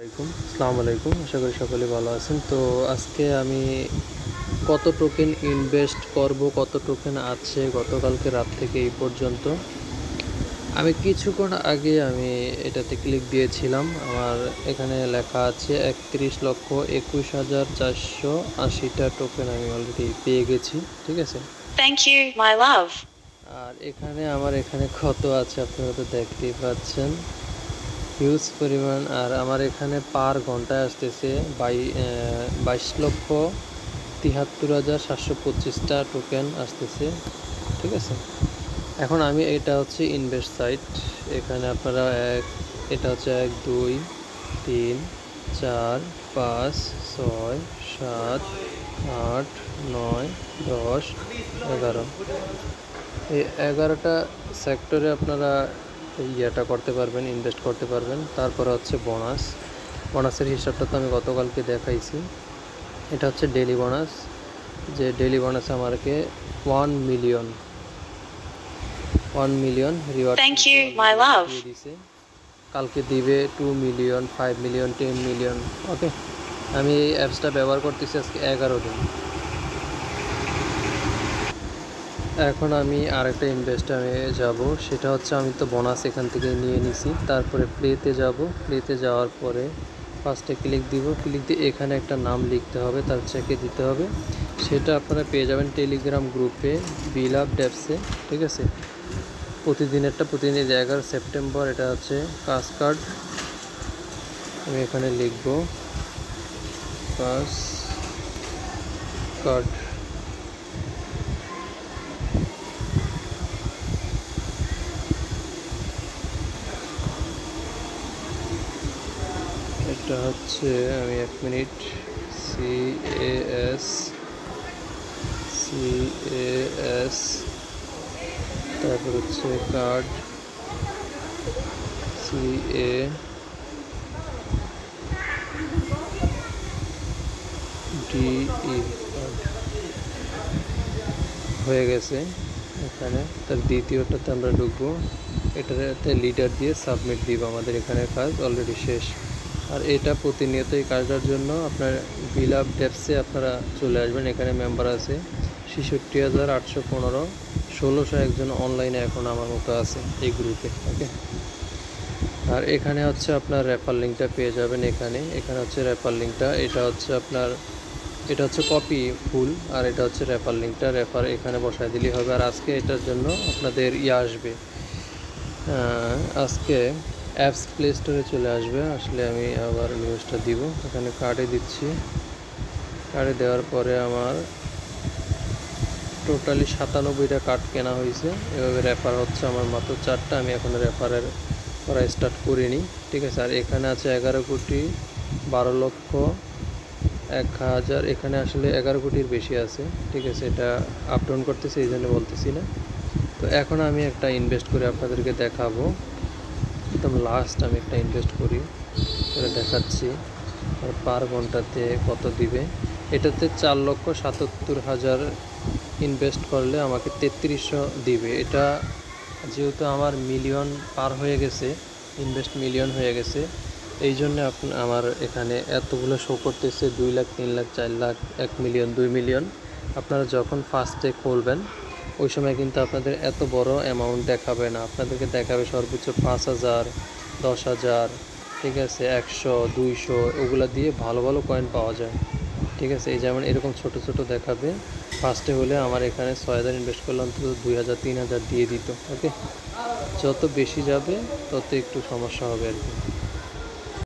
আসসালামু আলাইকুম, আশা করি সকলে ভালো আছেন। তো আজকে আমি কত টোকেন ইনভেস্ট করব, কত টোকেন আছে গতকালকে রাত থেকে এই পর্যন্ত, আমি কিছুক্ষণ আগে এটাতে ক্লিক দিয়েছিলাম। আমার এখানে লেখা আছে 31,21,480টা টোকেন আমি অলরেডি পেয়ে গেছি। ঠিক আছে, থ্যাংক ইউ মাই লাভ। আর আমার এখানে কত আছে আপনারা তো দেখতেই পাচ্ছেন, হিউজ পরিমাণ। আর আমার এখানে পার ঘন্টায় আসতেছে 22,73,725টা টোকেন আসতেছে। ঠিক আছে, এখন এটা হচ্ছে ইনভেস্ট সাইট। এখানে আপনারা এটা হচ্ছে 1 2 3 4 5 6 7 8 9 10 11, এই 11টা সেক্টরে আপনারা ইয়েটা করতে পারবেন, ইনভেস্ট করতে পারবেন। তারপরে হচ্ছে বোনাসের হিসাবটা তো আমি গতকালকে দেখাইছি। এটা হচ্ছে ডেলি বোনাস, যে ডেলি বোনাস আমাকে 1 মিলিয়ন রিওয়ার্ড দিয়ে দিছে। কালকে দিবে 2 মিলিয়ন, 5 মিলিয়ন, 10 মিলিয়ন। ওকে, আমি এই অ্যাপসটা ব্যবহার করতেছি আজকে 11 দিন। এখন আমি আরেকটা ইনভেস্টে যাব, সেটা হচ্ছে আমি তো বোনাস এখান থেকে নিয়ে নিছি। তারপরে প্লেতে যাব, প্লেতে যাওয়ার পরে ফার্স্টে ক্লিক দিব, ক্লিক দিয়ে এখানে একটা নাম লিখতে হবে, তার চেকে দিতে হবে। সেটা আপনারা পেয়ে যাবেন টেলিগ্রাম গ্রুপে, বিলাভ ড্যাপসে। ঠিক আছে, প্রতিদিন 11 সেপ্টেম্বর, এটা হচ্ছে কাস্কার্ড। আমি এখানে লিখব কাস্কার্ড। এটা হচ্ছে, আমি 1 মিনিট, CAS, তারপর হচ্ছে কার্ড, CADE হয়ে গেছে এখানে। তার দ্বিতীয়টাতে আমরা ঢুকবো, এটাতে লিডার দিয়ে সাবমিট দিব। আমাদের এখানে কাজ অলরেডি শেষ। আর এটা প্রতিনিয়ত এই কাজটার জন্য আপনার বিলাভ ড্যাপসে আপনারা চলে আসবেন। এখানে মেম্বার আছে 66,815, 1600 একজন অনলাইনে এখন আমার মতো আছে এই গ্রুপে। ওকে, আর এখানে হচ্ছে আপনার রেফার লিঙ্কটা পেয়ে যাবেন। এখানে হচ্ছে রেফার লিঙ্কটা, এটা হচ্ছে কপি ফুল, আর এটা হচ্ছে রেফার লিঙ্কটা। রেফার এখানে বসায় দিলেই হবে। আর আজকে এটার জন্য আপনাদের আসবে, আজকে অ্যাপস প্লে স্টোরে চলে আসবে। আসলে আমি আবার নিউজটা দিব, এখানে কার্ডে দিচ্ছি। কার্ডে দেওয়ার পরে আমার টোটালি 97টা কার্ড কেনা হয়েছে। এভাবে রেফার হচ্ছে আমার মাত্র 4টা। আমি এখন রেফারের করা স্টার্ট করিনি। ঠিক আছে, আর এখানে আছে 11,12,01,000। এখানে আসলে 11 কোটির বেশি আছে। ঠিক আছে, এটা আপ ডাউন করতেছে, এই জন্য বলতেছি না। তো এখন আমি একটা ইনভেস্ট করে আপনাদেরকে দেখাবো। একদম লাস্ট আমি একটা ইনভেস্ট করি করে দেখাচ্ছি আর পার ঘন্টাতে কত দিবে। এটাতে 4,77,000 ইনভেস্ট করলে আমাকে 3300 দিবে। এটা যেহেতু আমার মিলিয়ন পার হয়ে গেছে, ইনভেস্ট মিলিয়ন হয়ে গেছে, এই জন্য আমার এখানে এতগুলো শো করতেছে 2 লাখ, 3 লাখ, 4 লাখ, 1 মিলিয়ন, 2 মিলিয়ন। আপনারা যখন ফার্স্টে খুলবেন ওই সময় কিন্তু আপনাদের এত বড় অ্যামাউন্ট দেখাবে না, আপনাদেরকে দেখাবে সর্বোচ্চ 5,000, 10,000। ঠিক আছে, 100, 200, ওগুলো দিয়ে ভালো ভালো কয়েন পাওয়া যায়। ঠিক আছে, এই যেমন এরকম ছোট ছোট দেখাবে। ফার্স্টে হলে আমার এখানে 6,000 ইনভেস্ট করলে অন্তত 2,000, 3,000 দিয়ে দিত। ওকে, যত বেশি যাবে তত একটু সমস্যা হবে আর কি।